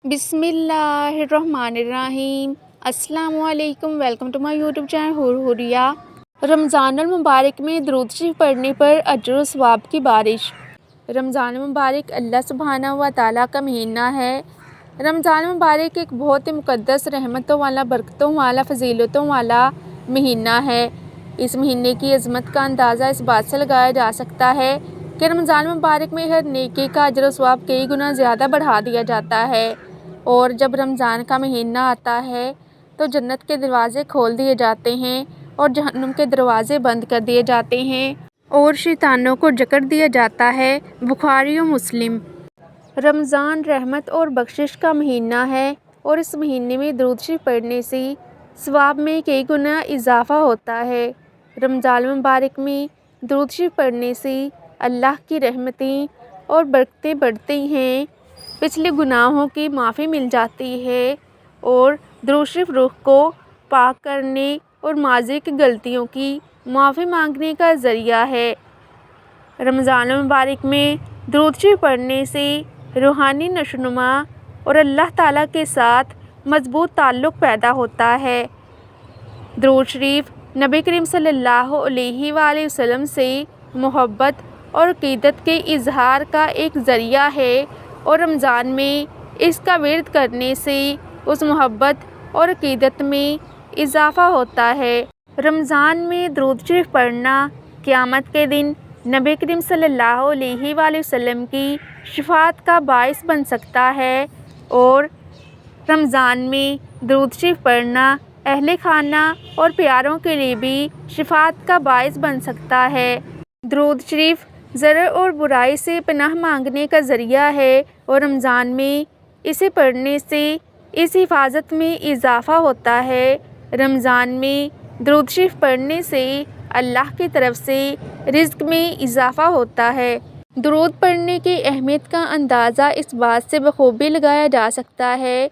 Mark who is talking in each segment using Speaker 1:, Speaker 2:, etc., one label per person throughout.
Speaker 1: बिस्मिल्लाहिर्रहमानिर्रहीम। अस्सलाम वालेकुम। Welcome to my YouTube channel Huriya. Ramzan मुबारक में दुरूद शरीफ पढ़ने पर अजर व सवाब की बारिश। रमज़ान मुबारक अल्लाह सुब्हानहू व तआला का महीना है। रमज़ान मुबारक एक बहुत ही मुक़द्दस, रहमतों वाला, बरकतों वाला, फजीलतों वाला महीना है। इस महीने की अज़मत का अंदाज़ा इस बात से लगाया जा सकता है कि रमज़ान मुबारक में हर नेकी का अजर व सवाब कई गुना ज़्यादा बढ़ा दिया जाता है। और जब रमज़ान का महीना आता है तो जन्नत के दरवाज़े खोल दिए जाते हैं और जहन्नुम के दरवाज़े बंद कर दिए जाते हैं और शैतानों को जकड़ दिया जाता है। बुखारी और मुस्लिम। रमज़ान रहमत और बख्शिश का महीना है और इस महीने में दुरूद शरीफ पढ़ने से सवाब में कई गुना इजाफ़ा होता है। रमज़ान मुबारक में दुरूद शरीफ पढ़ने से अल्लाह की रहमतें और बरकतें बढ़ती हैं, पिछले गुनाहों की माफ़ी मिल जाती है और दुरूद शरीफ रूह को पाक करने और माज़ी की गलतियों की माफ़ी मांगने का ज़रिया है। रमज़ान मुबारक में दुरूद शरीफ पढ़ने से रूहानी नशोनुमा और अल्लाह ताला के साथ मज़बूत ताल्लुक़ पैदा होता है। दुरूद शरीफ नबी करीम सल्लल्लाहु अलैहि वसल्लम से मोहब्बत और अक़ीदत के इज़हार का एक ज़रिया है और रमज़ान में इसका विर्द करने से उस मोहब्बत और अक़ीदत में इजाफ़ा होता है। रमज़ान में दुरूद शरीफ पढ़ना क़यामत के दिन नबी करीम सल्लल्लाहु अलैहि वसल्लम की शफ़ाअत का बाइस बन सकता है और रमज़ान में दुरूद शरीफ पढ़ना अहले खाना और प्यारों के लिए भी शफ़ाअत का बाइस बन सकता है। दुरूद शरीफ ज़र और बुराई से पनाह मांगने का ज़रिया है और रमज़ान में इसे पढ़ने से इस हिफाजत में इजाफ़ा होता है। रमज़ान में दुरूद शरीफ पढ़ने से अल्लाह की तरफ से रिज़्क़ में इजाफ़ा होता है। दुरूद पढ़ने की अहमियत का अंदाज़ा इस बात से बखूबी लगाया जा सकता है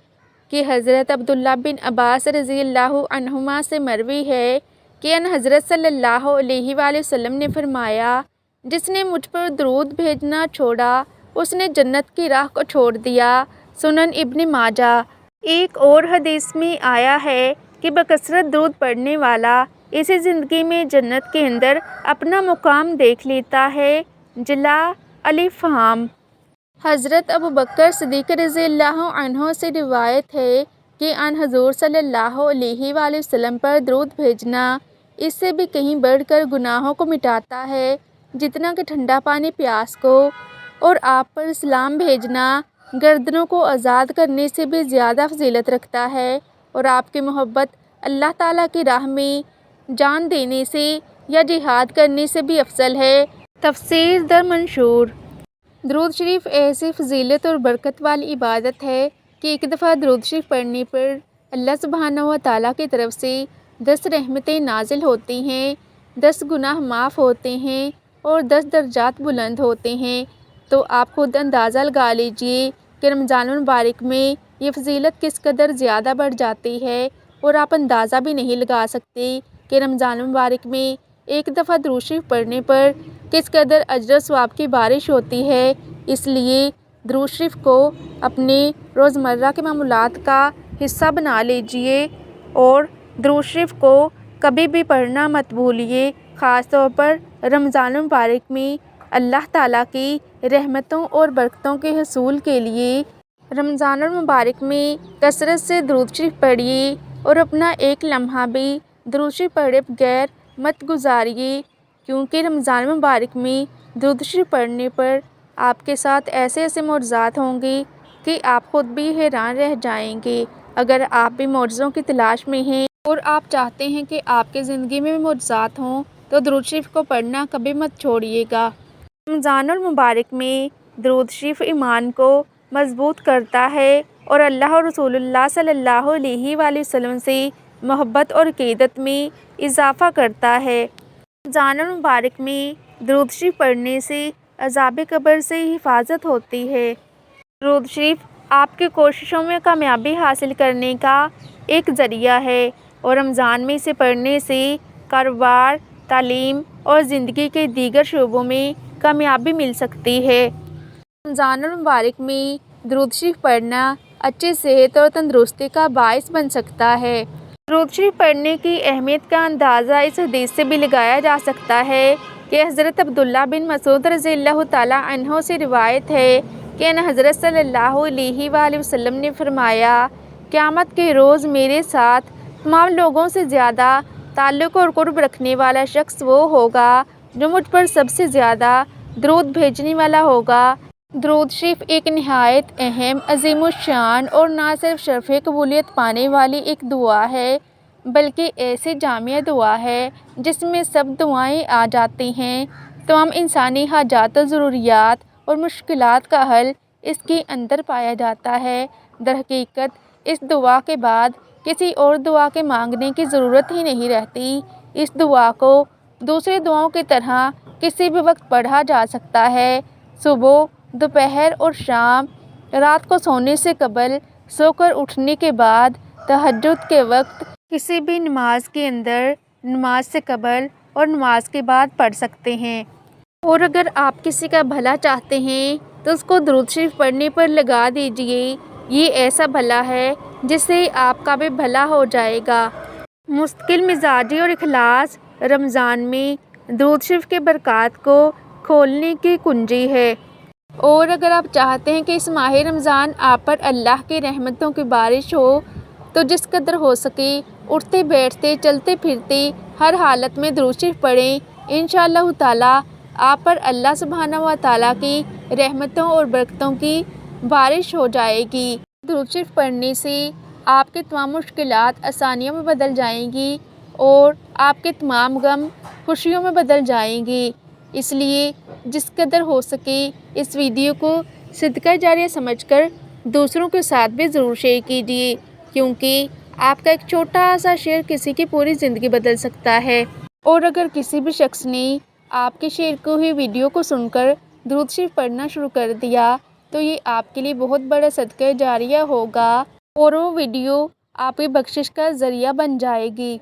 Speaker 1: कि हज़रत अब्दुल्ला बिन अब्बास रज़ियल्लाहु अन्हुमा से मरवी है कि अन हज़रत सल्लल्लाहु अलैहि वसल्लम ने फरमाया, जिसने मुझ पर दुरूद भेजना छोड़ा उसने जन्नत की राह को छोड़ दिया। सुनन इब्न माजा। एक और हदीस में आया है कि बकसरत दुरूद पढ़ने वाला इसी ज़िंदगी में जन्नत के अंदर अपना मुकाम देख लेता है। जला अलिफ़हाम। हज़रत अबू बकर सिद्दीक़ रज़ियल्लाहु अन्हु से रिवायत है कि अन हज़ूर सल्लल्लाहु अलैहि वसल्लम पर दुरूद भेजना इससे भी कहीं बढ़कर गुनाहों को मिटाता है जितना कि ठंडा पानी प्यास को, और आप पर सलाम भेजना गर्दनों को आज़ाद करने से भी ज़्यादा फजीलत रखता है और आपकी मोहब्बत अल्लाह ताला की राह में जान देने से या जिहाद करने से भी अफजल है। तफसीर दर मंशूर। दुरूद शरीफ ऐसी फजीलत और बरकत वाली इबादत है कि एक दफ़ा दुरूद शरीफ पढ़ने पर अल्लाह सुब्हानहू व तआला की तरफ से 10 रहमतें नाजिल होती हैं, 10 गुनाह माफ़ होते हैं और 10 दर्जात बुलंद होते हैं। तो आप खुद अंदाज़ा लगा लीजिए कि रमज़ान मुबारक में ये फजीलत किस कदर ज़्यादा बढ़ जाती है और आप अंदाज़ा भी नहीं लगा सकते कि रमज़ान मुबारक में एक दफ़ा दुरूद शरीफ पढ़ने पर किस कदर अजर सवाब की बारिश होती है। इसलिए दुरूद शरीफ को अपने रोज़मर्रा के मामूलात का हिस्सा बना लीजिए और दुरूद शरीफ को कभी भी पढ़ना मत भूलिए, ख़ास तौर पर रमज़ान मुबारक में अल्लाह ताला की रहमतों और बरकतों के हसूल के लिए। रमज़ान मुबारक में कसरत से दुरूद शरीफ पढ़िए और अपना एक लम्हा भी दुरूद शरीफ पढ़े बगैर मत गुजारिए, क्योंकि रमज़ान मुबारक में दुरूद शरीफ पढ़ने पर आपके साथ ऐसे ऐसे मौजज़ात होंगे कि आप ख़ुद भी हैरान रह जाएंगे। अगर आप भी मौजज़ों की तलाश में हैं और आप चाहते हैं कि आपकी ज़िंदगी में भी मौजज़ात हों तो दुरूद शरीफ को पढ़ना कभी मत छोड़िएगा। रमज़ान मुबारक में दुरूद शरीफ ईमान को मज़बूत करता है और अल्लाह और रसूलुल्लाह सल्लल्लाहु अलैहि वसल्लम से मोहब्बत और अक़ीदत में इजाफ़ा करता है। रमज़ान मुबारक में दुरूद शरीफ पढ़ने से अज़ाब कब्र से हिफाजत होती है। दुरूद शरीफ आपकी कोशिशों में कामयाबी हासिल करने का एक ज़रिया है और रमज़ान में इसे पढ़ने से कारोबार, तालीम और ज़िंदगी के दीगर शोबों में कामयाबी मिल सकती है। रमज़ान मुबारक में दुरूद शरीफ पढ़ना اچھی صحت اور تندرستی کا باعث بن سکتا ہے۔ درود شریف پڑھنے کی اہمیت کا اندازہ اس حدیث سے بھی لگایا جا سکتا ہے کہ حضرت عبداللہ بن مسعود رضی اللہ تعالیٰ عنہ سے روایت ہے کہ ان حضرت صلی اللہ علیہ وآلہ وسلم نے فرمایا، قیامت کے روز میرے ساتھ تمام لوگوں سے زیادہ تعلق اور قرب رکھنے والا شخص وہ ہوگا جو مجھ پر سب سے زیادہ درود بھیجنے والا ہوگا۔ درود شریف ایک نہایت اہم، عظیم الشان اور نہ صرف شرف قبولیت پانے والی ایک دعا ہے بلکہ ایسی جامع دعا ہے جس میں سب دعائیں آ جاتی ہیں۔ تمام انسانی حاجات و ضروریات اور مشکلات کا حل اس کے اندر پایا جاتا ہے۔ درحقیقت اس دعا کے بعد کسی اور دعا کے مانگنے کی ضرورت ہی نہیں رہتی۔ اس دعا کو دوسری دعاؤں کی طرح کسی بھی وقت پڑھا جا سکتا ہے، صبح، دوپہر اور شام، رات کو سونے سے قبل، سو کر اٹھنے کے بعد، تہجد کے وقت، کسی بھی نماز کے اندر، نماز سے قبل اور نماز کے بعد پڑھ سکتے ہیں۔ اور اگر آپ کسی کا بھلا چاہتے ہیں تو اس کو درود شریف پڑھنے پر لگا دیجئے۔ یہ ایسا بھلا ہے جس سے آپ کا بھی بھلا ہو جائے گا۔ مستقل مزاجی اور اخلاص رمضان میں درود شریف کے برکات کو کھولنے کی کنجی ہے۔ اور اگر آپ چاہتے ہیں کہ اس ماہ رمضان آپ پر اللہ کی رحمتوں کی بارش ہو تو جس قدر ہو سکے اٹھتے بیٹھتے چلتے پھرتے ہر حالت میں درود شریف پڑھیں۔ انشاءاللہ تعالیٰ آپ پر اللہ سبحانہ و تعالیٰ کی رحمتوں اور برکتوں کی بارش ہو جائے گی۔ درود شریف پڑھنے سے آپ کے تمام مشکلات آسانیوں میں بدل جائیں گی اور آپ کے تمام غم خوشیوں میں بدل جائیں گی۔ اس لیے جس قدر ہو سکے اس ویڈیو کو صدقہ جاریہ سمجھ کر دوسروں کے ساتھ بھی ضرور شیئر کیجیے، کیونکہ آپ کا ایک چھوٹا سا شیئر کسی کی پوری زندگی بدل سکتا ہے۔ اور اگر کسی بھی شخص نے آپ کے شیئر کی ہوئی ویڈیو کو سن کر درود شریف پڑھنا شروع کر دیا تو یہ آپ کے لیے بہت بڑا صدقہ جاریہ ہوگا اور وہ ویڈیو آپ کی بخشش کا ذریعہ بن جائے گی۔